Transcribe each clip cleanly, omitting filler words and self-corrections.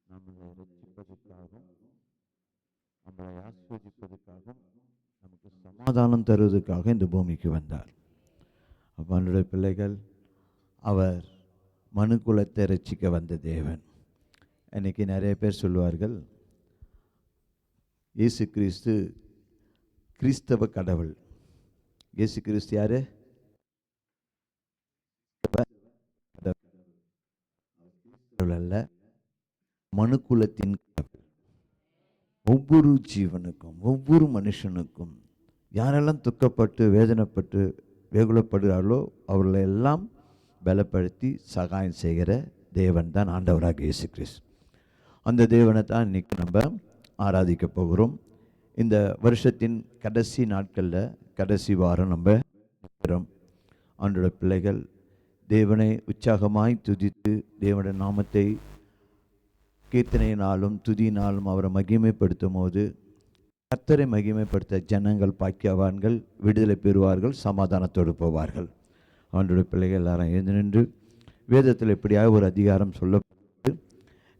நம்மளை ரட்சிப்பதற்காகவும் நம்மளை ஆஸ்வதிப்பதற்காகவும் நமக்கு சமாதானம் தருவதற்காக இந்த பூமிக்கு வந்தார். அவனுடைய பிள்ளைகள், அவர் மனுக்குலத்தை ரட்சிக்க வந்த தேவன். இன்னைக்கு நிறைய பேர் சொல்லுவார்கள், இயேசு கிறிஸ்து கிறிஸ்தவ கடவுள். இயேசு கிறிஸ்து யாரு? அல்ல, மனுக்குலத்தின் கடவுள். ஒவ்வொரு ஜீவனுக்கும், ஒவ்வொரு மனுஷனுக்கும் யாரெல்லாம் துக்கப்பட்டு வேதனைப்பட்டு வேகுலப்படுகிறார்களோ அவர்களை எல்லாம் பலப்படுத்தி சகாயம் செய்கிற தேவன் தான் ஆண்டவராக இயேசு கிறிஸ்து. அந்த தேவனை தான் இன்னைக்கு நம்ம ஆராதிக்க போகிறோம். இந்த வருஷத்தின் கடைசி நாட்களில் கடைசி வாரம் நம்ம இருக்கிறோம். ஆண்டோட பிள்ளைகள் தேவனை உற்சாகமாய் துதித்து தேவனுடைய நாமத்தை கீர்த்தனையினாலும் துதியினாலும் அவரை மகிமைப்படுத்தும் போது கர்த்தரை மகிமைப்படுத்த ஜனங்கள் பாக்கியவான்கள், விடுதலை பெறுவார்கள், சமாதானத்தோடு போவார்கள். அவனுடைய பிள்ளைகள் எல்லாரும் எழுந்து நின்று, வேதத்தில் எப்படியாக ஒரு அதிகாரம் சொல்லப்பட்டு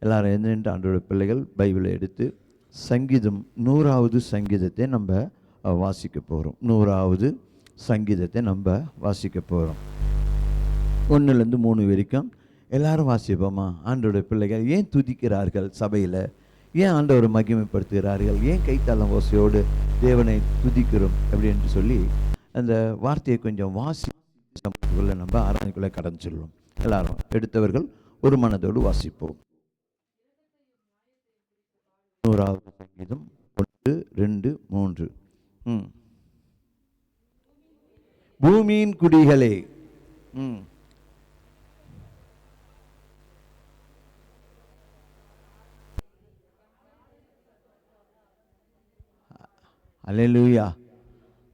எல்லாரும் எழுந்து நின்று ஆண்டோட பிள்ளைகள் பைபிளை எடுத்து சங்கீதம் 100வது சங்கீதத்தை நம்ம வாசிக்க போகிறோம். 100வது சங்கீதத்தை நம்ம வாசிக்க போகிறோம். 1லேருந்து 3 வரைக்கும் எல்லாரும் வாசிப்போமா? ஆண்டோட பிள்ளைகள் ஏன் துதிக்கிறார்கள்? சபையில் ஏன் ஆண்டவரை மகிமைப்படுத்துகிறார்கள்? ஏன் கைத்தாளம் ஓசையோடு தேவனை துதிக்கிறோம் அப்படின்னு சொல்லி அந்த வார்த்தையை கொஞ்சம் வாசிக்குள்ள நம்ம ஆராய்ச்சிக்குள்ளே கடந்து சொல்லுவோம். எல்லாரும் எடுத்தவர்கள் ஒரு மனதோடு வாசிப்போம். 100வது சங்கீதம் 1, 2, 3. பூமியின் குடிகளே, அல்லேலூயா.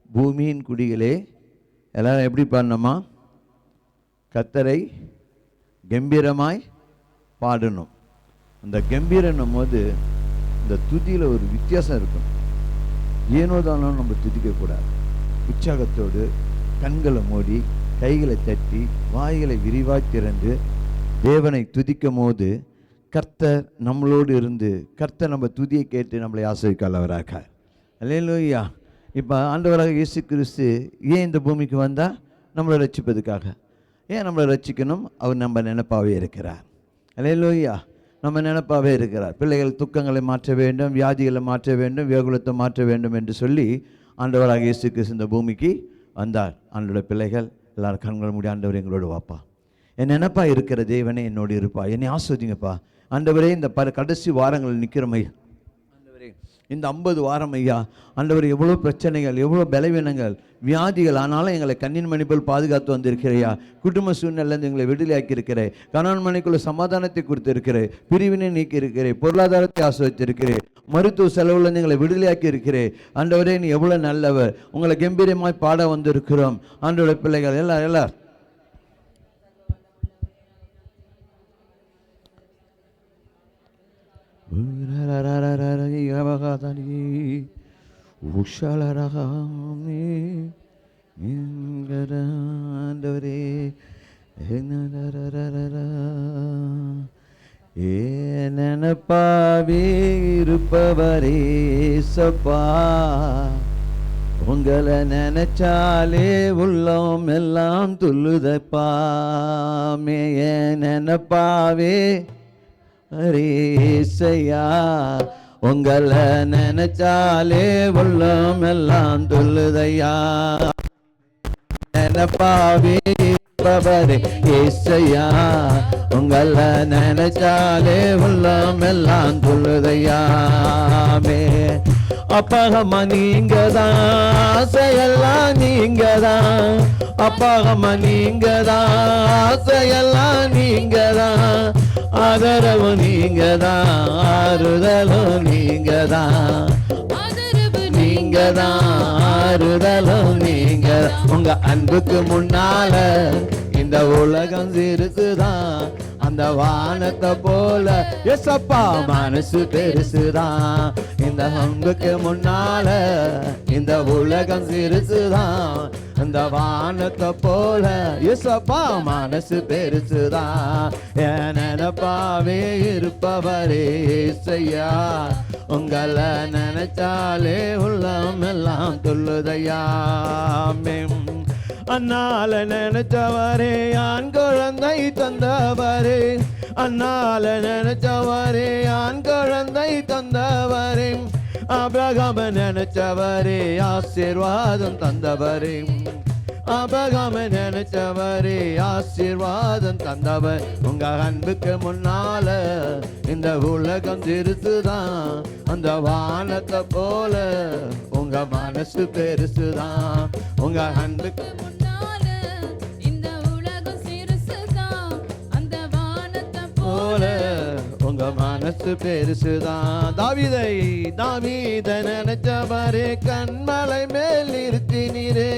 பூமியின் குடிகளே, எல்லாரும் எப்படி பாடணுமா? கர்த்தரை கம்பீரமாய் பாடணும். அந்த கம்பீரனும் போது இந்த துதியில் ஒரு வித்தியாசம் இருக்கும். ஏனோதானும் நம்ம துதிக்கக்கூடாது. உற்சாகத்தோடு கண்களை மூடி கைகளை தட்டி வாய்களை விரிவாய் திறந்து தேவனை துதிக்கும் போது கர்த்தர் நம்மளோடு இருந்து கர்த்தர் நம்ம துதியை கேட்டு நம்மளை ஆசீர்வதிக்கிறவராக. அல்லேலூயா. இப்போ ஆண்டவராக இயேசு கிறிஸ்து ஏன் இந்த பூமிக்கு வந்தால்? நம்மளை ரட்சிப்பதுக்காக. ஏன் நம்மளை ரட்சிக்கணும்? அவர் நம்ம நினைப்பாகவே இருக்கிறார். அல்லேலூயா. நம்ம நினைப்பாகவே இருக்கிறார். பிள்ளைகள் துக்கங்களை மாற்ற வேண்டும், வியாதிகளை மாற்ற வேண்டும், வேகுலத்தை மாற்ற வேண்டும் என்று சொல்லி ஆண்டவராக இயேசு கிறிஸ்து இந்த பூமிக்கு வந்தார். ஆண்டோட பிள்ளைகள் எல்லாரும் கண்களை மூடி, ஆண்டவர் எங்களோடு வாப்பா, என் நினைப்பா இருக்கிற தேவனே என்னோடு இருப்பா, என்னை ஆஸ்வதிங்கப்பா. ஆண்டவரே, இந்த கடைசி வாரங்கள் நிற்கிறோம் இந்த 50 வாரம் ஐயா, ஆண்டவர் எவ்வளோ பிரச்சனைகள், எவ்வளோ பலவீனங்கள், வியாதிகள், ஆனாலும் எங்களை கண்ணின் மணிப்போல் பாதுகாத்து வந்திருக்கிறையா. குடும்ப சூழ்நிலையிலேருந்து எங்களை விடுதலையாக்கி இருக்கிறேன். கணவன் மனைக்குள்ள சமாதானத்தை கொடுத்திருக்கிறேன். பிரிவினை நீக்கி இருக்கிறேன். பொருளாதாரத்தை ஆஸ்வதித்திருக்கிறேன். மருத்துவ செலவுலேருந்து எங்களை விடுதலையாக்கி இருக்கிறேன். ஆண்டவரே, நீ எவ்வளோ நல்லவர். உங்களை கம்பீரமாய் பாட வந்திருக்கிறோம். ஆண்டோட பிள்ளைகள் எல்லாரும் நெனப்பாவே இருப்பவரே சப்பா, உங்களை நினைச்சாலே உள்ளம் எல்லாம் துள்ளுதப்பா. நெனப்பாவே அரேசையா, உங்களை நினைச்சாலே உள்ளம் எல்லாம் துள்ளுதையா. நினைப்பாவே பவரே ஏசையா, உங்களை நினைச்சாலே உள்ளம் எல்லாம் துள்ளுதையாமே. அப்பாகம்மா நீங்கதான், ஆசையெல்லாம் நீங்கதான். அப்பாகம்மா நீங்கதான், ஆசையெல்லாம் நீங்கதான். ஆதரவு நீங்கதான், ஆறுதலும் நீங்கதான். நீங்கதான், ஆறுதலும் நீங்க. உங்க அன்புக்கு முன்னால இந்த உலகம் இருக்குதான். அந்த வானத்தை போல எசப்பா மனசு பெருசுதான். இந்த அன்புக்கு முன்னால இந்த உலகம் சிறுசுதான். அந்த வானத்தை போல எசப்பா மனசு பெருசுதான். என் நினைப்பாவே இருப்பவரே ஏசையா, உங்களை நினைச்சாலே உள்ளம் எல்லாம் துள்ளுதையா. அண்ணால நினைச்சவரே ஆண் குழந்தை தந்தவரே, அண்ணால நினைச்சவரே ஆண் குழந்தை தந்தவரே, ஆபிரகாம நினைச்சவரே ஆசீர்வாதம் தந்தவரே, ஆபிரகாம நினைச்சவரே ஆசீர்வாதம் தந்தவர். உங்க அன்புக்கு முன்னால இந்த உலகம் சிறுசுதான். அந்த வானத்தை போல உங்க மனசு பெருசுதான். உங்க அன்புக்கு முன்னால இந்த உலகம் சிறுசுதான். அந்த வானத்தை போல உங்க மனசு பெருசுதான். தாவீதை நினைச்சவரே கண்மலை மேல் நிறுத்தினீரே,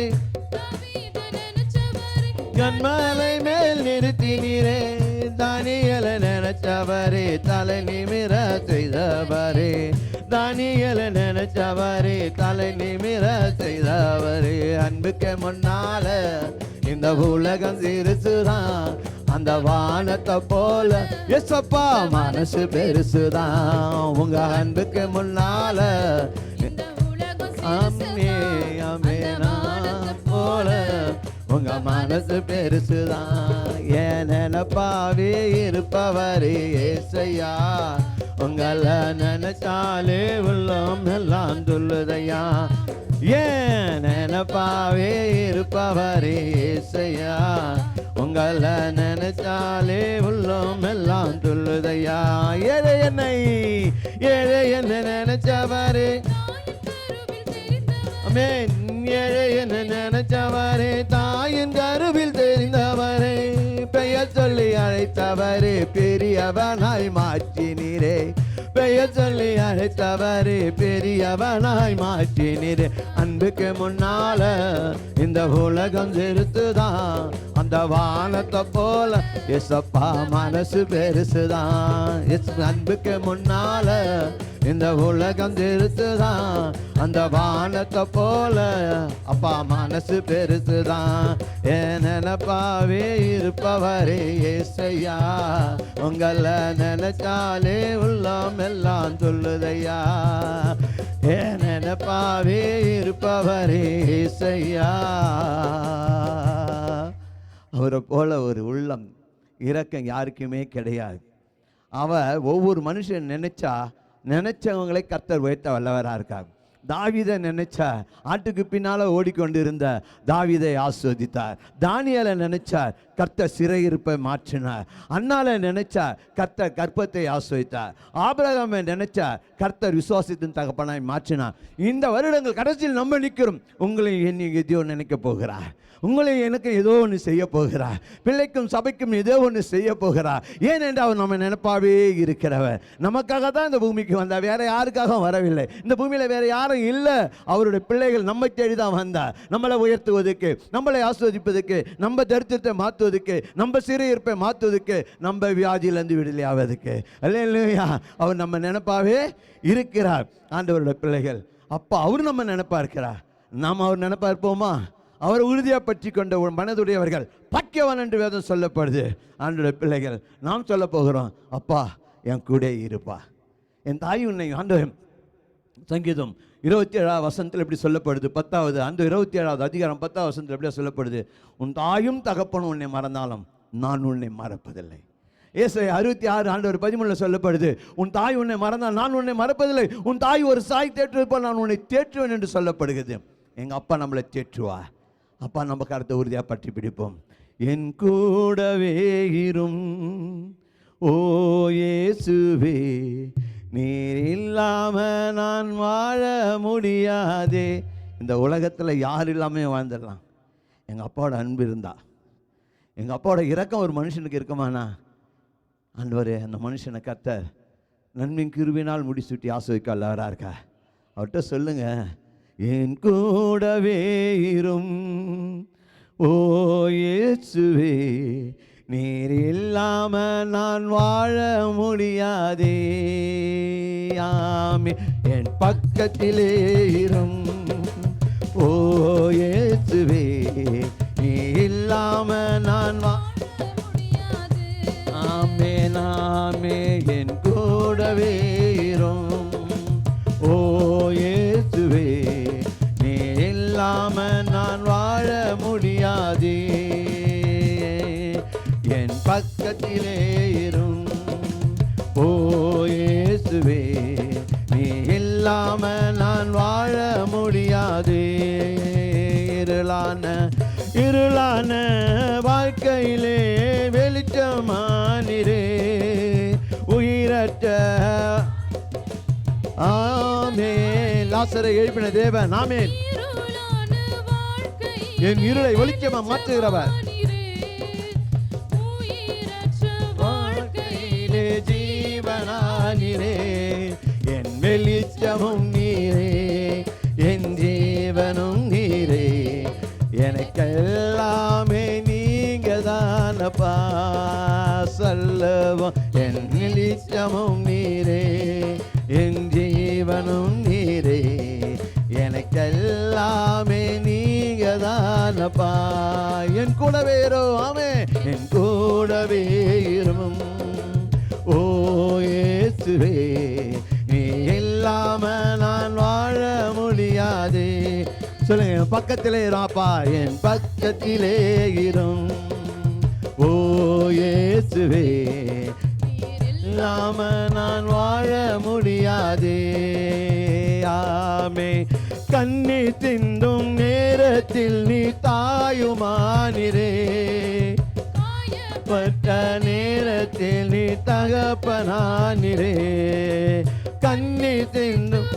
கண்மலை மேல் நிறுத்தினீரே. தானியேல நினைச்சவரே தலை நிமிர செய்தவரே, தானியேல நினைச்சவரே தலை நிமிர செய்தவரே. அன்புக்கு முன்னால இந்த உலகம் சிறுசுதான். அந்த வானத்தை போல எசப்பா மனசு பெருசுதான். உங்க அன்புக்கு முன்னால அம்மே அமேனா போல உங்க மனசு பெருசுதான். ஏன் நினைப்பாவே இருப்பவரே ஏசையா, உங்களை நினைச்சாலே உள்ளம் எல்லாம் துள்ளுதையா. ஏன் நினைப்பாவே இருப்பவரே ஏசையா, உங்களை நினைச்சாலே உள்ளம் எல்லாம் துள்ளுதையா. ஏழை என்ன நினைச்சவரே, ஆமென். ஏழை என்ன நினைச்சவரே தாயின் கருவில் தெரிந்தவரே, பெயர் சொல்லி அழைத்தவரே பெரியவனாய் மாற்றினீரே, பெயர் சொல்லி அழைத்தவரே பெரியவனாய் மாற்றினீரே. அன்புக்கு முன்னால இந்த உலகம் சிறுசுதான். அந்த வானத்தை போல எசப்பா மனசு பெருசுதான். அன்புக்கு முன்னால இந்த உலகம் சிறுசுதான். அந்த வானத்தை போல அப்பா மனசு பெருசுதான். என் நினைப்பாவே இருப்பவரே ஏசையா, உங்களை நினைச்சாலே உள்ளம் எல்லாம் துள்ளுதையா. என் நினைப்பாவே இருப்பவரே ஏசையா. அவரை போல ஒரு உள்ளம் இரக்கம் யாருக்குமே கிடையாது. அவர் ஒவ்வொரு மனுஷன் நினைச்சவங்களை கர்த்தர் உயர்த்த வல்லவராக இருக்கார். தாவீதை நினைச்சா ஆட்டுக்கு பின்னால ஓடிக்கொண்டிருந்த தாவீதை ஆஸ்வதித்தார். தானியேலை நினைச்சார் கர்த்தர் சிறையிருப்பை மாற்றினார். அன்னாலை நினைச்சா கர்த்தர் கர்ப்பத்தை ஆஸ்வதித்தார். ஆபிரகாமை நினைச்சா கர்த்தர் விசுவாசத்தின் தகப்பனாய் மாற்றினார். இந்த வருடங்கள் கடைசியில் நம்ம நிற்கிறோம். உங்களை என்னை எதையோ நினைக்க போகிறார், உங்களை எனக்கு ஏதோ ஒன்று செய்ய போகிறார், பிள்ளைக்கும் சபைக்கும் ஏதோ ஒன்று செய்ய போகிறார். ஏனென்றால் அவர் நம்ம நினைப்பாவே இருக்கிறவர். நமக்காக தான் இந்த பூமிக்கு வந்தார், வேற யாருக்காகவும் வரவில்லை. இந்த பூமியில் வேற யாரும் இல்லை. அவருடைய பிள்ளைகள் நம்மை தேடி தான் வந்தார். நம்மளை உயர்த்துவதற்கு, நம்மளை ஆஸ்வதிப்பதற்கு, நம்ம தரித்திரத்தை மாற்றுவதற்கு, நம்ம சிறையிருப்பை மாற்றுவதற்கு, நம்ம வியாதியிலிருந்து விடுதலை ஆவதற்கு. அல்லேலூயா. அவர் நம்ம நினைப்பாவே இருக்கிறார். ஆண்டவருடைய பிள்ளைகள் அப்பா அவர் நம்ம நினைப்பா இருக்கிறார். நாம் அவர் நினைப்பா இருப்போமா? அவர் உறுதியாக பற்றி கொண்ட ஒரு மனதுடையவர்கள் பாக்கியவான் என்று வேதம் சொல்லப்படுது. ஆண்டவருடைய பிள்ளைகள் நாம் சொல்ல போகிறோம், அப்பா என் கூட இருப்பா. என் தாய் உன்னை ஆண்டவர் சங்கீதம் 27 வசனத்தில் எப்படி சொல்லப்படுது? 10வது அந்த 27வது அதிகாரம் 10வது வசனத்தில் எப்படியா சொல்லப்படுது? உன் தாயும் தகப்பனும் உன்னை மறந்தாலும் நான் உன்னை மறப்பதில்லை. ஏசாயா 66 ஆண்டவர் 13 சொல்லப்படுது, உன் தாய் உன்னை மறந்தால் நான் உன்னை மறப்பதில்லை, உன் தாய் ஒரு சாய் தேற்றுவது போல் நான் உன்னை தேற்றுவேன் என்று சொல்லப்படுகிறது. எங்கள் அப்பா நம்மளை தேற்றுவா. அப்பா நம்ம கருத்தை உறுதியாக பற்றி பிடிப்போம். என் கூடவே இரும் ஓ இயேசுவே, நீர் இல்லாம நான் வாழ முடியாதே. இந்த உலகத்தில் யார் இல்லாமல் வாழ்ந்துடலாம். எங்கள் அப்பாவோட அன்பு இருந்தா, எங்கள் அப்பாவோட இரக்கம் ஒரு மனுஷனுக்கு இருக்குமாண்ணா? ஆண்டவரே அந்த மனுஷனை கர்த்தர் நன்மையின் கிருபையினால் முடிசூட்டி ஆஸ்வதிக்க அல்லவராக இருக்கா. அவர்கிட்ட சொல்லுங்க, என் கூடவே இரும் ஓ இயேசுவே, நீர் இல்லாம நான் வாழ முடியாதே. ஆமே, என் பக்கத்திலே இரும் ஓ இயேசுவே, நீ இல்லாம நான் ஆமே நாமே என் கூடவே இரும் ஓ இயேசுவே, நீ இல்லாம நான் வாழ முடியாதே. என் பக்கத்திலே இரும் ஓ இயேசுவே, நீ இல்லாம நான் வாழ முடியாதே. இருளான வாழ்க்கையிலே வெளிச்சமானிரே, உயிரற்ற ஆமே லாசரை எழுப்பின தேவன். ஆமென். என் இருளை வெளிச்சமா மாற்றுகிறவர், வாழ்க்கையிலே ஜீவனானிரே, என் வெளிச்சமும் நீரே, என் ஜீவனும் நீரே, எனக்கெல்லாமே நீங்க தானப்பா. சொல்லவும் என் வெளிச்சமும் நீரே, என் ஜீவனும் நீரே, எனக்கெல்லாமே நீங்க தானப்பா. என் கூடவே இரும். ஆமே, என் கூடவே இரும் ஓ இயேசுவே, நீ இல்லாம நான் வாழ முடியாதே. சொல்லுங்க, என் பக்கத்திலே இராப்பா, என் பக்கத்திலே இரும் ஓ இயேசுவே, இல்லாம நான் வாழ முடியாதே. ஆமே, கண்ணீர் சிந்தும் நேரத்தில் நீ தாயுமானிரே, பட்ட நேரத்தில் நீ தகப்பனானிரே. கண்ணீர் சிந்தும்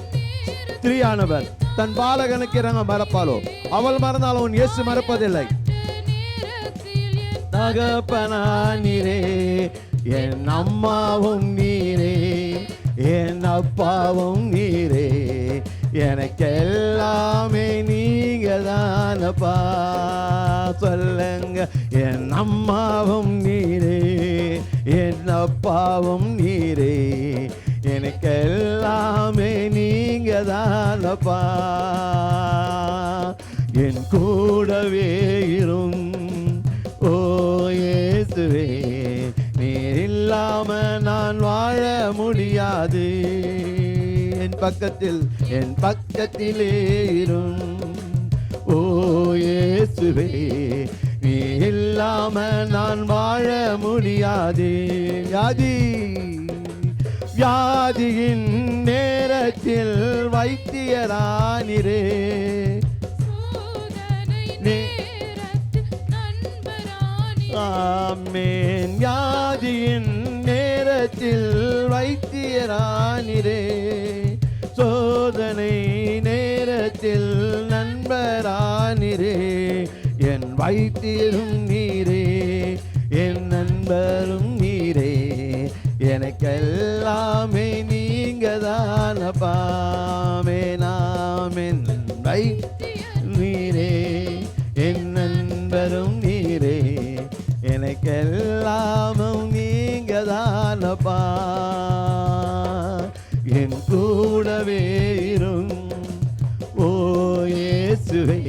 ஸ்திரீயானவர் தன் பாலகனுக்கு இறங்க மறப்பாளோ, அவள் மறந்தாலும் இயேசு மறப்பதில்லை. தகப்பனானிரே, என் அம்மாவும் நீரே, என் அப்பாவும் நீரே, எனக்கெல்லாமே நீங்க தானப்பா. சொல்லுங்க, என் அம்மாவும் நீரே, என் அப்பாவும் நீரே, எனக்கெல்லாமே நீங்க தானப்பா. என் கூடவே இரும் ஓ இயேசுவே, நீர் இல்லாம நான் வாழ முடியாது. என் பக்கத்திலே இரும் ஓ இயேசுவே, நீ இல்லாம நான் வாழ முடியாது. வியாதியின் நேரத்தில் வைத்தியரானிரே, ஆமென். வியாதியின் நேரத்தில் வைத்தியரானிரே, சோதனை நேரத்தில் நண்பரானிரே, என் வைத்தியரும் நீரே, என் நண்பரும் நீரே, எனக்கெல்லாமே நீங்க தானப்பாமே. நாமென் நீரே, என் நண்பரும் நீரே, எனக்கெல்லாமும் நீங்க தானப்பா. என் கூடவே இரும் ஓ இயேசுவே,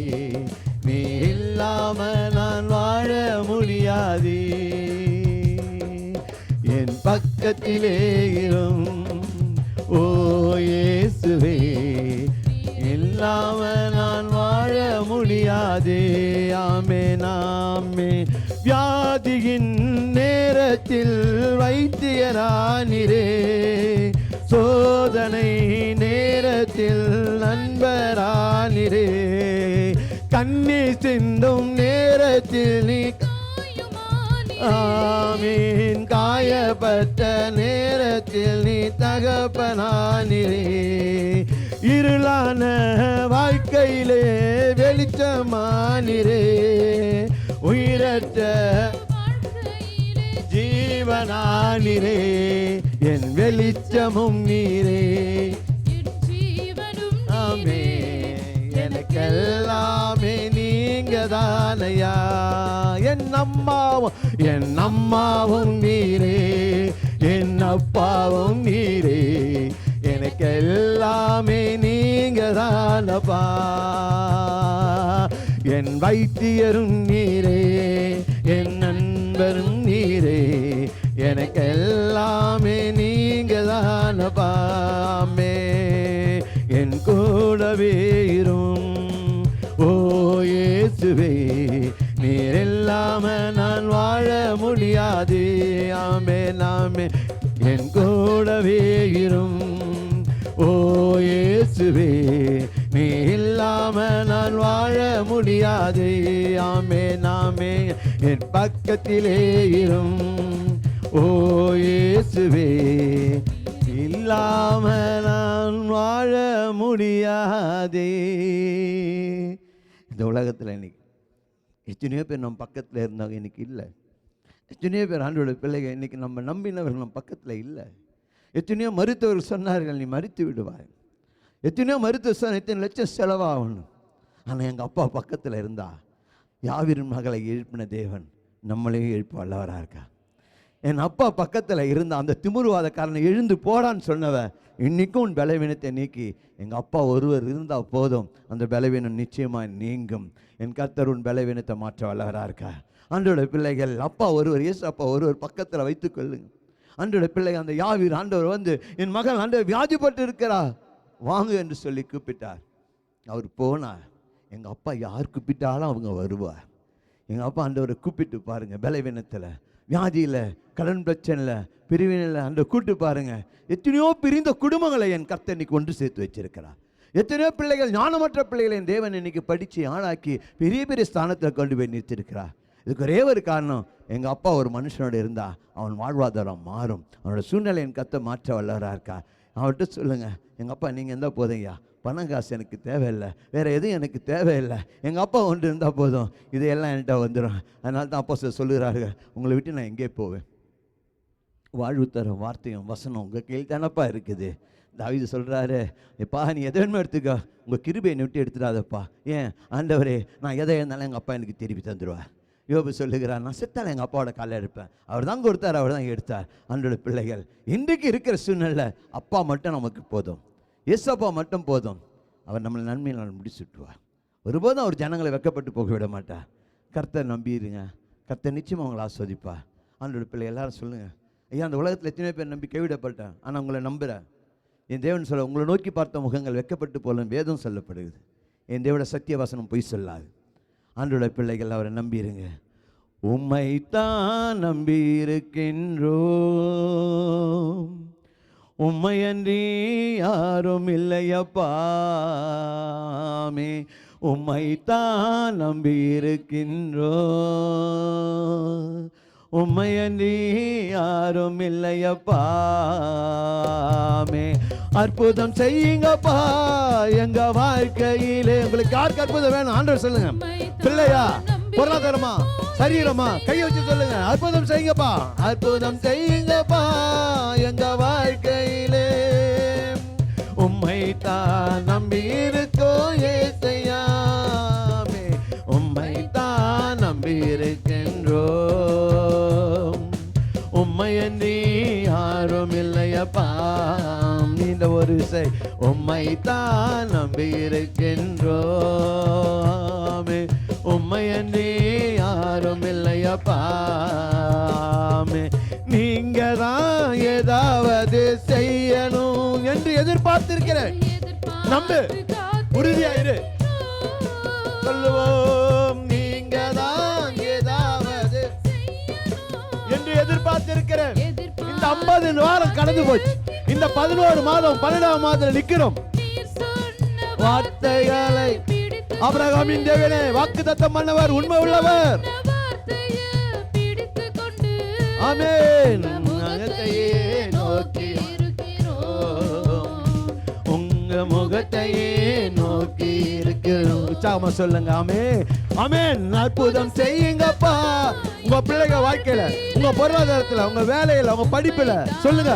நீ இல்லாம நான் வாழ முடியாதே. என் பக்கத்திலே இரும் ஓ இயேசுவே, இல்லாம நான் வாழ முடியாதே. ஆமென் ஆமென். வியாதியின் நேரத்தில் வைத்தியரானிரே, சோதனை நேரத்தில் நண்பரானிரே, கண்ணீர் சிந்தும் நேரத்தில் நீ ஆமீன், காயப்பட்ட நேரத்தில் நீ தகப்பனானிரே, இருளான வாழ்க்கையிலே வெளிச்சமானிரே, உயிரற்ற ஜீவனானிரே, என் வெளிச்சமும் நீரே, ஆமே, எனக்கெல்லாமே நீங்க தானையா. என் அம்மாவும் நீரே, என் அப்பாவும் நீரே, எனக்கு எல்லாமே நீங்க தானப்பா. என் வைத்தியரும் நீரே, என் நண்பரும் நீரே, எனக்கு எல்லாமே நீங்க தானப்பாமே. என் கூடவே இரும் ஓ இயேசுவே, நீர் இல்லாம நான் வாழ முடியாது. ஆமே நாமே. என் கூடவே இரும் ஓ இயேசுவே, நீ இல்லாம நான் வாழ முடியாது. ஆமே நாமே. என் பக்கத்திலே இரும் ஓ இயேசுவே, இல்லாம நான் வாழ முடியாதே. இந்த உலகத்தில் இன்னைக்கு எத்தனையோ பேர் நம்ம பக்கத்தில் இருந்தாங்க, இன்னைக்கு இல்லை. எத்தனையோ பேர் ஆண்டவருடைய பிள்ளைகள் இன்னைக்கு நம்ம நம்பினவர்கள் நம்ம பக்கத்தில் இல்லை. எத்தனையோ மருத்துவர்கள் சொன்னார்கள் நீ மறித்து விடுவாய். எத்தனையோ மருத்துவர் சொன்ன எத்தனை லட்சம் செலவாகணும். ஆனால் எங்கள் அப்பா பக்கத்தில் இருந்தா யாவீரின் மகளை எழுப்பின தேவன் நம்மளையும் எழுப்ப வல்லவராக இருக்கா. என் அப்பா பக்கத்தில் இருந்த அந்த திமிருவாதக்காரனை எழுந்து போடான்னு சொன்னவன் இன்றைக்கும் உன் பலவீனத்தை நீக்கி எங்கள் அப்பா ஒருவர் இருந்தால் போதும், அந்த பலவீனம் நிச்சயமாக நீங்கும். என் கர்த்தர் உன் பலவீனத்தை மாற்ற வல்லவராக இருக்கா. ஆண்டோட பிள்ளைகள் அப்பா ஒருவர், இயேசு அப்பா ஒருவர் பக்கத்தில் வைத்து கொள்ளுங்க. ஆண்டோட பிள்ளைகள் அந்த யாவீர் ஆண்டவர் வந்து என் மகன் ஆண்டவர் வியாதிப்பட்டு இருக்கிறா வாங்க என்று சொல்லி கூப்பிட்டார். அவர் போனார். எங்கள் அப்பா யார் கூப்பிட்டாலும் அவங்க வருவார். எங்கள் அப்பா ஆண்டவரை கூப்பிட்டு பாருங்கள். பலவீனத்தில், வியாதியில், கடன் பிரச்சனையில், பிரிவினையில் அந்த கூட்டு பாருங்கள். எத்தனையோ பிரிந்த குடும்பங்களை என் கர்த்தர் இன்னைக்கு ஒன்று சேர்த்து வச்சிருக்கிறார். எத்தனையோ பிள்ளைகள், ஞானமற்ற பிள்ளைகளை என் தேவன் இன்னைக்கு படித்து ஆளாக்கி பெரிய பெரிய ஸ்தானத்தில் கொண்டு போய் நிறுத்திருக்கிறார். இதுக்கு ஒரே ஒரு காரணம், எங்கள் அப்பா ஒரு மனுஷனோட இருந்தால் அவன் வாழ்வாதாரம் மாறும். அவனோட சூழ்நிலை என் கர்த்தர் மாற்ற வல்லவராக இருக்கா. அவர்கிட்ட சொல்லுங்கள், எங்கள் அப்பா நீங்கள் இருந்தால் போதுங்கய்யா, பணம் காசு எனக்கு தேவையில்லை, வேறு எதுவும் எனக்கு தேவையில்லை, எங்கள் அப்பா ஒன்று இருந்தால் போதும், இதையெல்லாம் என்கிட்ட வந்துடும். அதனால தான் அப்பா சொல்லுகிறார்கள், உங்களை விட்டு நான் எங்கே போவேன்? வாழ்வு தரும் வார்த்தையும் வசனம் உங்கள் கையில் தானப்பா இருக்குது. தாவீது சொல்கிறாரு, எப்பா நீ எதை வேணுமோ எடுத்துக்கோ, உங்கள் கிருபையை விட்டு எடுத்துடாதப்பா. ஏன் ஆண்டவரே, நான் எதை இருந்தாலும் எங்கள் அப்பா எனக்கு திருப்பி தந்துடுவார். யோபு சொல்லுகிறார், நான் செத்தாலும் எங்கள் அப்பாவோட காலையில் இருப்பேன். அவர் தான் கொடுத்தார், அவர் தான் எடுத்தார். அன்றோட பிள்ளைகள் இன்றைக்கு இருக்கிற சூழ்நிலை அப்பா மட்டும் நமக்கு போதும், ஏசப்பா மட்டும் போதும். அவர் நம்மளை நன்மையினால் முடிச்சுட்டுவார். ஒருபோதும் அவர் ஜனங்களை வெக்கப்பட்டு போக விட மாட்டார். கர்த்தர் நம்பிடுங்க, கர்த்தர் நிச்சயமாக அவங்களை ஆஸ்வதிப்பார். அன்றோட பிள்ளை எல்லாரும் சொல்லுங்கள், ஐயா அந்த உலகத்தில் எத்தனை பேர் நம்பி கைவிடப்பட்டேன், ஆனால் உங்களை நம்புகிறேன். என் தேவன் சொல்ல, உங்களை நோக்கி பார்த்த முகங்கள் வெக்கப்பட்டு போலன்னு வேதம் சொல்லப்படுகிறது. என் தேவோட சத்திய வசனம் பொய் சொல்லாது. ஆண்டோட பிள்ளைகள் அவரை நம்பிடுங்க. உம்மைத்தான் நம்பி இருக்கின்றோம், உம்மையன்றி யாரும் இல்லையப்பாமே. உம்மைத்தான் நம்பி இருக்கின்றோம், உம்மையன்றி யாரும் இல்லையப்பாமே. அற்புதம் செய்யுங்கப்பா எங்க வாழ்க்கையிலே. உங்களுக்கு யாருக்கு அற்புதம் வேணும்? ஆண்டவர் சொல்லுங்க. பிள்ளையா, பொருளாதாரமா, சரீரமா, கையை வச்சு சொல்லுங்க. அற்புதம் செய்யுங்கப்பா, அற்புதம் செய்யுங்கப்பா எங்க வாழ்க்கையிலே. உம்மைத்தான் நம்பி இருக்கோ ஏசையாமே, உம்மைத்தான் நம்பி இருக்கின்றோம், உம்மையன்றி யாரும் இல்லையப்பா. நீண்ட ஒரு இசை. உம்மைத்தான் நம்பி இருக்கின்றோமே, உம்மையன்றி யாரும் இல்லையப்பாமே. நீங்க தான் ஏதாவது செய்யணும் என்று எதிர்பார்த்திருக்கிறேன். நம்பு, உறுதியாயிரு. சொல்லுவோம், நீங்க தான் ஏதாவது என்று எதிர்பார்த்திருக்கிறேன். இந்த 50 வாரம் கடந்து போச்சு. இந்த 11 மாதம் 12ஆம் மாதத்தில் நிற்கிறோம். வார்த்தைகளை ஆபிரகாமின் தேவனே, வாக்குத்தத்தம் பண்ணவர், உண்மை உள்ளவர். ஆமென். முகத்தையே நோக்கி இருக்கிறோம், உங்க முகத்தையே நோக்கி இருக்கிறோம். உற்சாகமா சொல்லுங்க. ஆமென், ஆமென். அற்புதம் செய்யுங்கப்பா உங்க பிள்ளைங்க வாழ்க்கையில, உங்க பொருளாதாரத்துல, உங்க வேலையில, உங்க படிப்புல. சொல்லுங்க.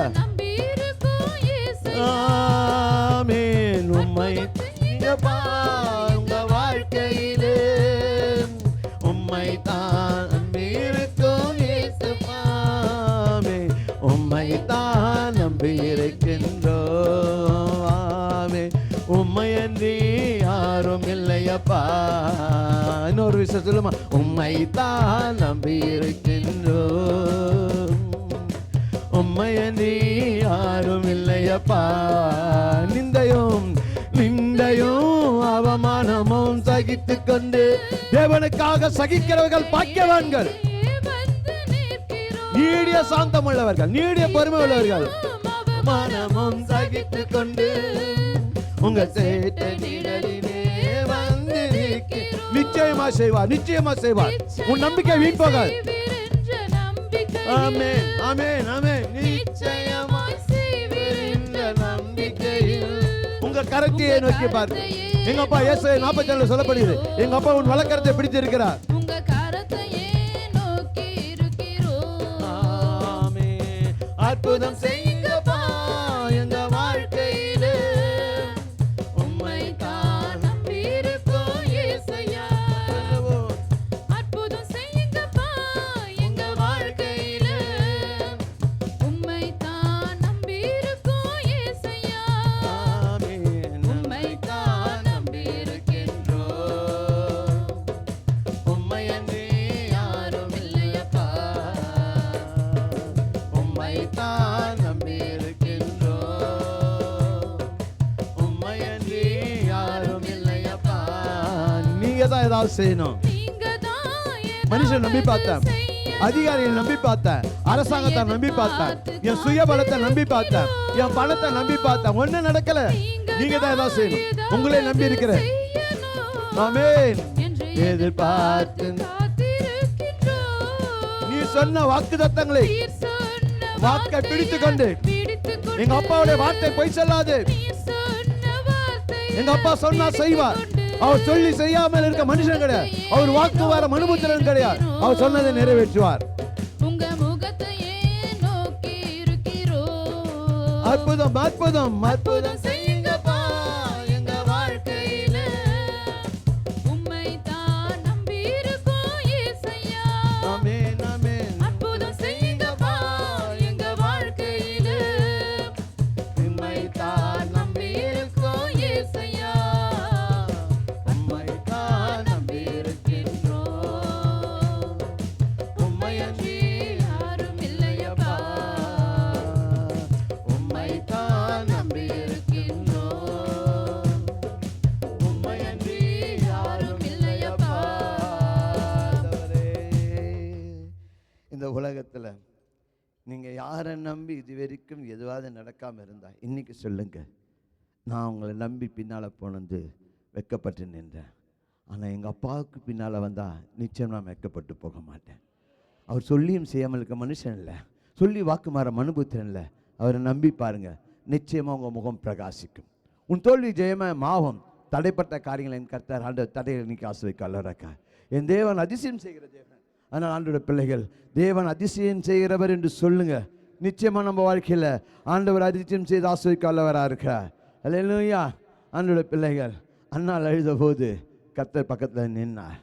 ஆமென். உம்மை செய்யுங்கப்பா உங்க வாழ்க்கையிலே. விஷயம் சொல்லுமா, உம்மை தான் நம்பி இருக்கின்றோம், உம்மையன்றி யாரும் இல்லையப்பா. நிந்தையும் அவமானமும் சகித்து கொண்டு தேவனுக்காக சகிக்கிறவர்கள் பாக்கியவான்கள். நீடிய சாந்தம் உள்ளவர்கள், நீடிய பொறுமை உள்ளவர்கள். அவமானமும் சகித்து கொண்டு உங்க சேட்டை நிழலிலே வந்து நிச்சயமா செய்வார், நிச்சயமா செய்வார். உன் நம்பிக்கை வீண் போகாது. ஆமென், ஆமென், ஆமென். நிச்சயமாய் செய்வீர் என்ற நம்பிக்கையில் உங்க கரத்தையே நோக்கி பாருங்க. எங்க அப்பா ஏசாயா 47 சொல்லப்படுகிறது, எங்க அப்பா உன் வலக்கரத்தை பிடித்து இருக்கிறார். உங்க கரத்தையே நோக்கி இருக்கிறோம். ஆமென். அற்புதம் செய்யுங்கப்பா எங்க வாழ்க்கையிலே, உம்மை தான் நம்பி இருக்கோம் ஏசாயா. அற்புதம் செய்யுங்கப்பா எங்க வாழ்க்கையிலே, உம்மை தான் நம்பி இருக்கோம் ஏசாயா. ஆமென். உம்மை தான் நம்பி இருக்கின்றோம், உம்மையன்றி யாரும் இல்லையப்பா. உம்மை தான் நம்பி இருக்கின்றோம், உம்மையன்றி யாரும் இல்லையப்பா. நீங்க தான் ஏதாவது செய்யணும். நீங்க தான் மனுஷன் நம்பி பார்த்தேன், அதிகாரியை நம்பி பார்த்தேன், அரசாங்கத்தை நம்பி பார்த்தேன், என் சுயபலத்தை நம்பி பார்த்தேன், என் பணத்தை நம்பி பார்த்தேன், ஒண்ணும் நடக்கல. நீங்க தான் ஏதாவது செய்யணும். உங்களே நம்பி இருக்கிறேன். ஆமென். எதிர்பார்த்து நீ சொன்ன வாக்குத்தத்தங்களை வாக்கை பிடித்துக் கொண்டு, எங்க அப்பாவுடைய வார்த்தை பொய் சொல்லாது. எங்க அப்பா சொன்னா செய்வார். அவர் சொல்லி செய்யாமல் இருக்க மனுஷன் கிடையாது. அவர் வாக்கு வர மனுபுத்திரன் கிடையாது. அவர் சொன்னதை நிறைவேற்றுவார். உங்க முகத்தையே நோக்கி இருக்கிறோம். அற்புதம், அற்புதம், அற்புதம் செய்யுங்கப்பா எங்க வாழ்க்கையில, உம்மை தான் நம்பி இருக்கோம் ஏசாயா. ஆமென், ஆமென். அற்புதம் செய்யுங்கப்பா எங்க வாழ்க்கையில, உம்மை தான் நம்பி இருக்கோம் ஏசாயா. உம்மை தான் நம்பி இருக்கின்றோம், உம்மையன்றி யாரும் இல்லையப்பா. உம்மை தான் நம்பி இருக்கின்றோம், உம்மையன்றி யாரும் இல்லையப்பா. இந்த உலகத்துல நீங்க யாரை நம்பி இதுவரைக்கும் எதுவாவது நடக்காம இருந்தா இன்னைக்கு சொல்லுங்க, நான் உங்களை நம்பி பின்னால போனது வெட்கப்பட்டு நின்றேன். ஆனா எங்க அப்பாவுக்கு பின்னால வந்தா நிச்சயம் நான் வெட்கப்பட்டு போக மாட்டேன். அவர் சொல்லியும் செய்யாமல் இருக்க மனுஷன் இல்லை, சொல்லி வாக்கு மாற மனுபுத்திரன் இல்லை. அவரை நம்பி பாருங்க, நிச்சயமா உங்க முகம் பிரகாசிக்கும். உன் தோல்வி ஜெயமா மாவும். தடைப்பட்ட காரியங்களை என் கர்த்தர் ஆண்டவர் தடைகளை நீக்கி ஆசீர்வதிக்க அல்லவராக்கா. என் தேவன் அதிசயம் செய்கிற தேவன். ஆனால் ஆண்டோட பிள்ளைகள், தேவன் அதிசயம் செய்கிறவர் என்று சொல்லுங்க. நிச்சயமா நம்ம வாழ்க்கையில் ஆண்டவர் அதிசயம் செய்து ஆசீர்வதிக்க அல்லவரா இருக்கா. அல்லேலூயா. ஆண்டோட பிள்ளைகள், அண்ணால் அழுத போது கர்த்தர் பக்கத்தில் நின்னார்.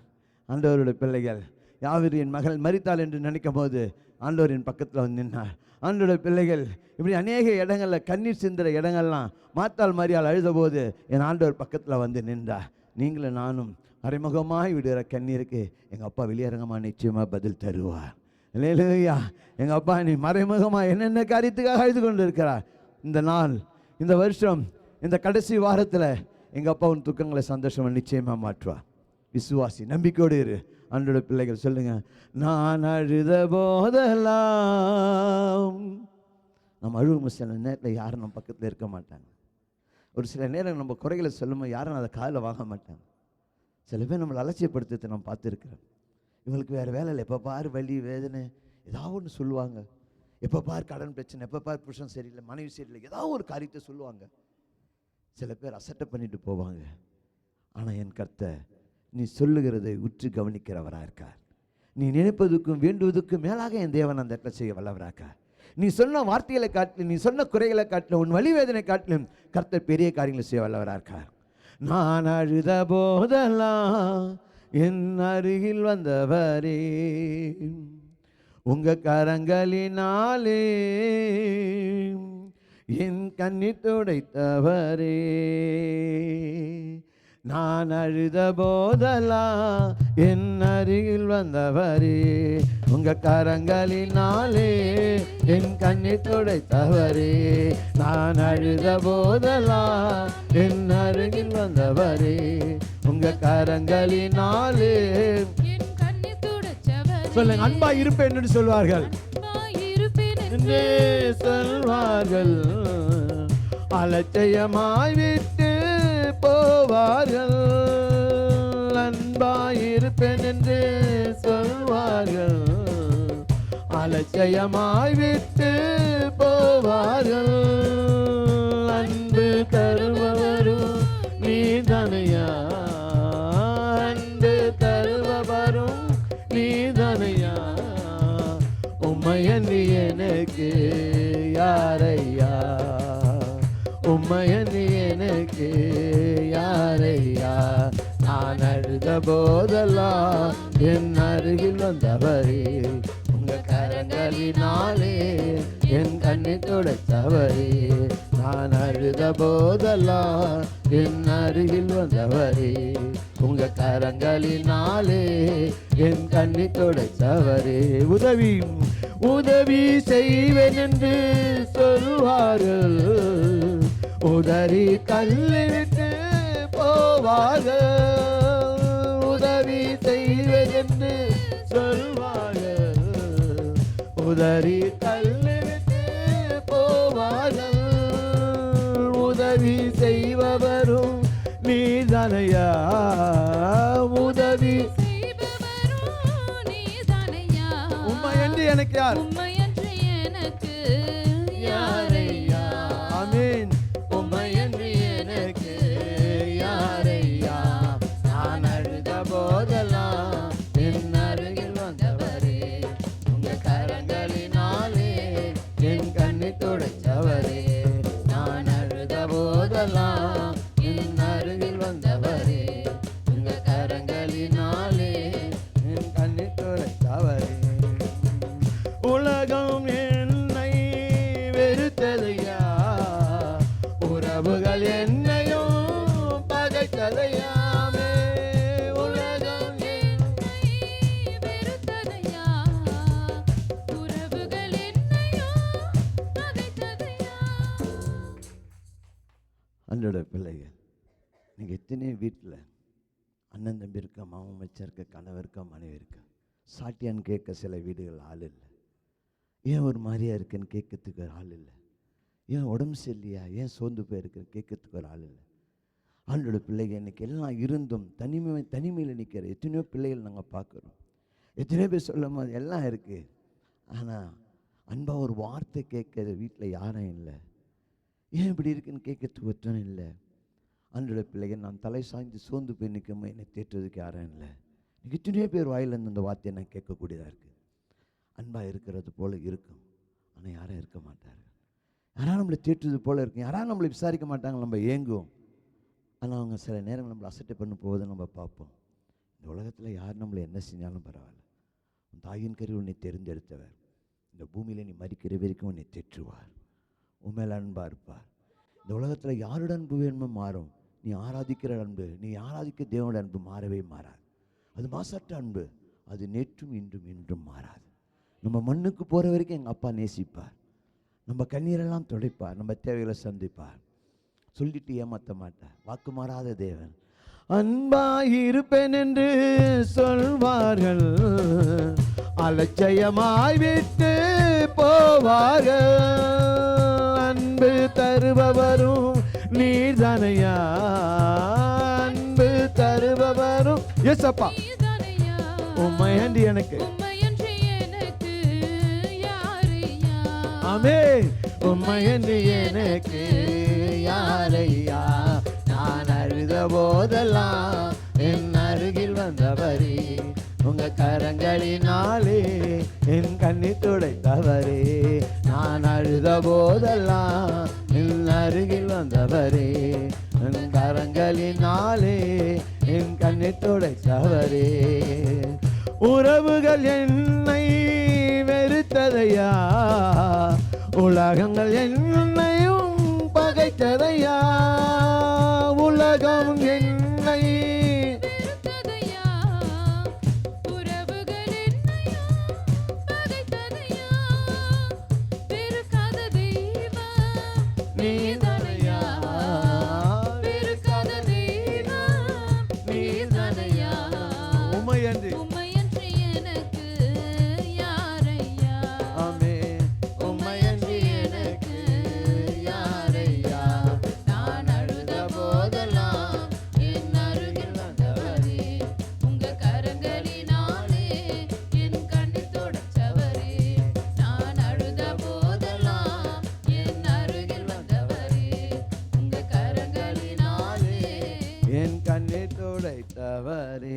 ஆண்டவருடைய பிள்ளைகள், யாவீரின் மகள் மரித்தாள் என்று நினைக்கும் போது ஆண்டவரின் பக்கத்தில் வந்து நின்னார். ஆண்டோட பிள்ளைகள், இப்படி அநேக இடங்களில் கண்ணீர் சிந்துற இடங்கள்லாம் மாத்தாள் மரியாள் அழுத போது என் ஆண்டவர் பக்கத்தில் வந்து நின்றார். நீங்களும் நானும் மறைமுகமாய் விடுகிற கண்ணீருக்கு எங்கள் அப்பா வெளியரங்கமாக நிச்சயமாக பதில் தருவார். இல்லையா? எங்கள் அப்பா நீ மறைமுகமாக என்னென்ன காரியத்துக்காக அழுது கொண்டு இருக்கிறார். இந்த நாள், இந்த வருஷம், இந்த கடைசி வாரத்தில் எங்கள் அப்பா உன் துக்கங்களை சந்தோஷமாக நிச்சயமாக மாற்றுவார். விசுவாசி, நம்பிக்கையோடு இரு. ஆண்டோட பிள்ளைகள் சொல்லுங்க, நான் அழுத போதெல்லாம். நம்ம அழுவும் சில நேரத்தில் யாரும் நம்ம பக்கத்தில் இருக்க மாட்டாங்க. ஒரு சில நேரம் நம்ம குறைகளை சொல்லும்போது யாரும் அதை காதில் வாங்க மாட்டாங்க. சில பேர் நம்மளை அலட்சியப்படுத்துறதை நம்ம பார்த்துருக்குறோம். இவங்களுக்கு வேறு வேலை இல்லை, எப்போ பாரு வலி வேதனை ஏதாவது ஒன்று சொல்லுவாங்க. எப்போ பாரு கடன் பிரச்சனை, எப்போ பாரு புருஷன் சரியில்லை, மனைவி சரியில்லை, ஏதாவது ஒரு காரியத்தை சொல்லுவாங்க. சில பேர் அசட்டை பண்ணிட்டு போவாங்க. ஆனால் என் கர்த்தர் நீ சொல்லுகிறதை உற்று கவனிக்கிறவராக இருக்கார். நீ நினைப்பதுக்கும் வேண்டுவதுக்கும் மேலாக என் தேவன் அந்த இடத்துல செய்ய வல்லவராக்கார். நீ சொன்ன வார்த்தைகளை காட்டிலும், நீ சொன்ன குறைகளை காட்டிலும், உன் வலி வேதனை காட்டிலும் கர்த்தர் பெரிய காரியங்களை செய்ய வல்லவராக இருக்கார். நான் அழுத போதெல்லாம் என் அருகில் வந்தவரே, உங்க கரங்களினாலே என் கண்ணீர் துடைத்தவரே, நான் அழுத போதெல்லாம் என் அருகில் வந்தவரே, உங்க கரங்களினாலே என் கண்ணீர் துடைத்தவரே. நான் அழுத போதெல்லாம் என் அருகில் வந்தவரே, உங்க கரங்களினாலே என் கண்ணீர் துடைச்சவரே. சொல்லுங்க, அன்பா இருப்பேன் என்று சொல்வார்கள், அன்பாய் இருப்பேன் என்றே சொல்வார்கள். அலட்சியமாய் விட்டு போவார்கள், அன்பாயிருப்பேன் என்று சொல்வார்கள். அலட்சியமாய் விட்டு போவார்கள், அன்பு தருபவரும் நீதானையா, அன்பு தருபவரும் நீதானையா. உம்மையன்றி எனக்கு யாரையா, உம்மையன்றி எனக்கு யாரையா. நான் அழுத போதெல்லாம் என் அருகில் வந்தவரே, உங்க கரங்களினாலே என் கண்ணீர் துடைத்தவரே. நான் அழுத போதெல்லாம் என் அருகில் வந்தவரே, உங்க கரங்களினாலே என் கண்ணீர் துடைத்தவரே. உதவி செய்வேன் என்று சொல்வார்கள், உதறி தள்ளிவிட்டு போவார்கள். உதவி செய்வேன் என்று சொல்வார்கள், உதறி தள்ளிவிட்டு போவார்கள். உதவி செய்பவரும் நீதானையா, உதவி செய்பவரும் நீதானையா. உம்மையன்றி எனக்கு யார், உம்மையன்றி எனக்கு யாரையா. ஆமென். உம்மையன்றி எனக்கு யாரையா. நான் அழுத போதெல்லாம் என் அருகில் வந்தவரே, உங்க கரங்களினாலே என் கண்ணீர் துடைத்தவரே. நான் அழுத போதெல்லாம் என் அருகில் வந்தவரே, உங்க கரங்களினாலே என் கண்ணீர் துடைத்தவரே. உலகம் என்னை வெறுத்ததையா, உறவுகள் என்னையும் பகைத்ததையாமே. உலகம் என்னை வெறுத்ததையா, உறவுகள் என்னையும் பகைத்ததையா. அன்றோட பிள்ளைகள், நீங்கள் எத்தனை வீட்டில் அண்ணன் தம்பி இருக்க, மாமன் மச்சான் இருக்க, கணவர் இருக்க, மனைவி இருக்க, சாட்டியான்னு கேட்க சில வீடுகள் ஆள் இல்லை. ஏன் ஒரு மாதிரியா இருக்குன்னு கேட்கறதுக்கு ஒரு ஆள் இல்லை. ஏன் உடம்பு சரியில்லையா, ஏன் சோர்ந்து போயிருக்குன்னு கேட்கறதுக்கு ஒரு ஆள் இல்லை. ஆண்டோட பிள்ளைகள் இன்னைக்கு எல்லாம் இருந்தும் தனிமையில் நிற்கிற எத்தனையோ பிள்ளைகள் நாங்கள் பார்க்குறோம். எத்தனையோ பேர் சொல்லும் போது எல்லாம் இருக்குது, ஆனால் அன்பாக ஒரு வார்த்தை கேட்குற வீட்டில் யாரும் இல்லை. ஏன் இப்படி இருக்குன்னு கேட்கறதுக்கு ஒருத்தனும் இல்லை. ஆண்டோட பிள்ளைகள், நான் தலை சாய்ந்து சோர்ந்து போய் நிற்கும் என்னை தேற்றுறதுக்கு யாரும் இல்லை. இன்னைக்கு எத்தனையோ பேர் வாயிலேருந்து அந்த வார்த்தையை நான் கேட்கக்கூடியதாக இருக்குது. அன்பாக இருக்கிறது போல் இருக்கும், ஆனால் யாரும் இருக்க மாட்டார்கள். யாராவது நம்மளை தேற்றுறது போல் இருக்கும், யாராவது நம்மளை விசாரிக்க மாட்டாங்க, நம்ம ஏங்குவோம். ஆனால் அவங்க சில நேரம் நம்மளை அசட்டை பண்ண போவதை நம்ம பார்ப்போம். இந்த உலகத்தில் யார் நம்மளை என்ன செஞ்சாலும் பரவாயில்ல, உன் தாயின் கரு உன்னை தெரிந்தெடுத்தவர் இந்த பூமியில் நீ மறிக்கிற வரைக்கும் உன்னை தேற்றுவார், உன் மேல் அன்பாக இருப்பார். இந்த உலகத்தில் யாரோட அன்பு வேணுமோ மாறும். நீ ஆராதிக்கிற அன்பு, நீ ஆராதிக்கிற தேவனோட அன்பு மாறவே மாறாது. அது மாசற்ற அன்பு, அது நேற்றும் இன்றும் இன்றும் மாறாது. நம்ம மண்ணுக்கு போகிற வரைக்கும் எங்கள் அப்பா நேசிப்பார், நம்ம கண்ணீரெல்லாம் துடைப்பார், நம்ம தேவைகளை சந்திப்பார். சொல்லிட்டு ஏமாற்ற மாட்டார், வாக்கு மாறாத தேவன். அன்பாயிருப்பேன் என்று சொல்வார்கள், அலட்சியமாய் விட்டு போவார்கள். அன்பு தருபவரும் நீதானையா, அன்பு தருபவரும் எசப்பா. உம்மையன்றி எனக்கு ஆமென். உம்மையன்றி எனக்கு யாரையா. நான் அழுத போதெல்லாம் என் அருகில் வந்தவரே, உங்க கரங்களினாலே என் கண்ணீர் துடைத்தவரே. நான் அழுத போதெல்லாம் என் அருகில் வந்தவரே, என் கரங்களினாலே என் கண்ணீர் துடைத்தவரே. உறவுகள் என்னை வெறுத்ததையா, உலகங்கள் என்னையும் பகைத்ததையா. உலகம் என்னை நன்றி. உம்மையன்றி எனக்கு யாரையா? ஆமென். உம்மையன்றி எனக்கு யாரையா? நான் அழுத போதெல்லாம் என் அருகில் வந்தவரே, உங்க கரங்களினாலே என் கண்ணீர் துடைச்சவரே. நான் அழுத போதெல்லாம் என் அருகில் வந்தவரே, உங்க கரங்களினாலே. என் கண்ணீர் துடைத்தவரே.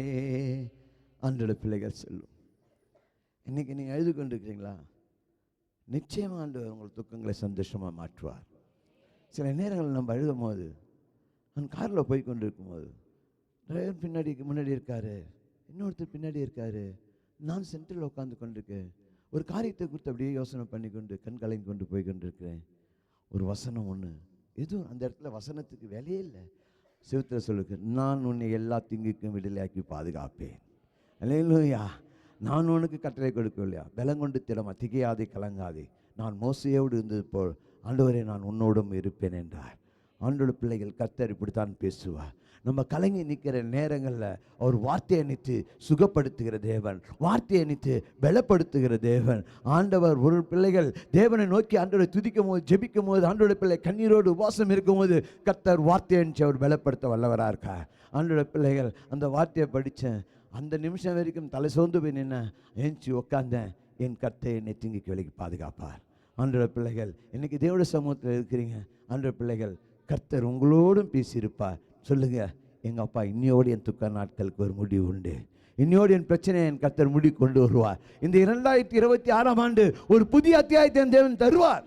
ஆண்டோட பிள்ளைகள் சொல்லும். இன்னைக்கு நீங்கள் எழுதி கொண்டிருக்கிறீங்களா? நிச்சயமாக ஆண்டவர் உங்கள் துக்கங்களை சந்தோஷமாக மாற்றுவார். சில நேரங்களில் நம்ம அழுகும் போது, நான் காரில் போய் கொண்டு இருக்கும்போது டிரைவர் முன்னாடி இருக்காரு, இன்னொருத்தர் பின்னாடி இருக்காரு, நான் சென்டரில் உட்காந்து கொண்டிருக்கேன். ஒரு காரியத்தை குறித்து அப்படியே யோசனை பண்ணி கொண்டு கண் கலங்கி கொண்டு போய் கொண்டிருக்கிறேன். ஒரு வசனம் ஒன்று, எதுவும் அந்த இடத்துல வசனத்துக்கு வேலையே இல்லை. சிவத்தில் சொல்லுக்கு, நான் உன்னை எல்லா தீங்குக்கும் விடுதலையாக்கி பாதுகாப்பேன். அல்லேலூயா. நான் உனக்கு கட்டளை கொடுக்கவில்லையா? பலங்கொண்டு திடமா, திகையாதே கலங்காதே, நான் மோசையோடு இருந்தது போல் ஆண்டவரே நான் உன்னோடும் இருப்பேன் என்றார். ஆண்டோட பிள்ளைகள் கர்த்தர் இப்படித்தான் பேசுவார். நம்ம கலங்கி நிற்கிற நேரங்களில் அவர் வார்த்தையை நித்து சுகப்படுத்துகிற தேவன், வார்த்தையை நித்து பலப்படுத்துகிற தேவன். ஆண்டவர் ஒரு பிள்ளைகள் தேவனை நோக்கி ஆண்டவரை துதிக்கும் போது, ஜெபிக்கும் போது, ஆண்டோட பிள்ளை கண்ணீரோடு உபாசம் இருக்கும்போது கர்த்தர் வார்த்தையை அவர் பலப்படுத்த வல்லவராக இருக்கார். ஆண்டோட பிள்ளைகள் அந்த வார்த்தையை படித்தேன். அந்த நிமிஷம் வரைக்கும் தலை சோர்ந்து போய் நின்ன ஏஞ்சி உட்காந்தேன். என் கர்த்தர் என்னை தீங்குக்கு விலக்கி பாதுகாப்பார். ஆண்டோட பிள்ளைகள் இன்னைக்கு தேவனுடைய சமூகத்தில் இருக்கிறீங்க. ஆண்டோட பிள்ளைகள் கர்த்தர் உங்களோடும் பேசியிருப்பார். சொல்லுங்க, எங்கள் அப்பா இன்னையோடு என் துக்க நாட்களுக்கு ஒரு முடிவு உண்டு, இன்னையோடு என் பிரச்சனையை என் கர்த்தர் முடி கொண்டு வருவார். இந்த 2026ஆம் ஆண்டு ஒரு புதிய அத்தியாயத்தை தேவன் தருவார்.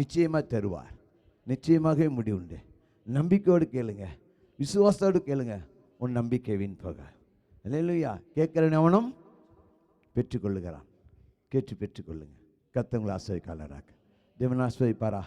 நிச்சயமாக தருவார். நிச்சயமாகவே முடிவு உண்டு. நம்பிக்கையோடு கேளுங்க, விசுவாசத்தோடு கேளுங்க. உன் நம்பிக்கை வீண் போக. அல்லேலூயா. கேட்கிறவன் அவனும் பெற்றுக்கொள்ளுகிறான். கேட்டு பெற்றுக்கொள்ளுங்க. கர்த்தர் ஆசிரியக்காரராக தேவன் ஆசிரியப்பாரா?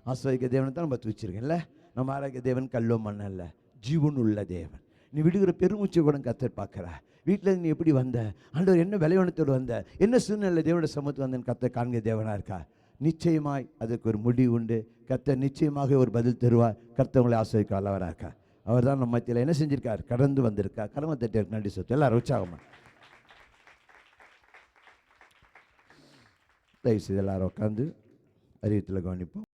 ஆசிரியக்க தேவனை தான் நம்ம துவச்சிருக்கேன்ல. நம்ம ஆரோக்கிய தேவன் கல்லோ மண்ணல்ல, ஜீவன் உள்ள தேவன். நீ விடுகிற பெருமூச்சை கூட கர்த்தர் பார்க்குற. வீட்டில் நீ எப்படி வந்த, ஆண்டவர் என்ன விளையாணத்தோடு வந்த, என்ன சூழ்நிலை தேவனுடைய சமூகத்து வந்தேன்னு கர்த்தர் காண்க தேவனாக இருக்கா? நிச்சயமாய் அதுக்கு ஒரு முடிவு உண்டு. கர்த்தர் நிச்சயமாக ஒரு பதில் தருவார். கர்த்தர் உங்களை ஆசிரியக்க அல்லவராக இருக்கா? அவர் தான் நம்ம மத்தியில் என்ன செஞ்சிருக்கார்? கடந்து வந்திருக்கார். கடமை தட்டி நன்றி சொத்து எல்லாரும் உற்சாகமா தயவு செய்து எல்லாரும் உட்காந்து அறிவித்தில் கவனிப்போம்.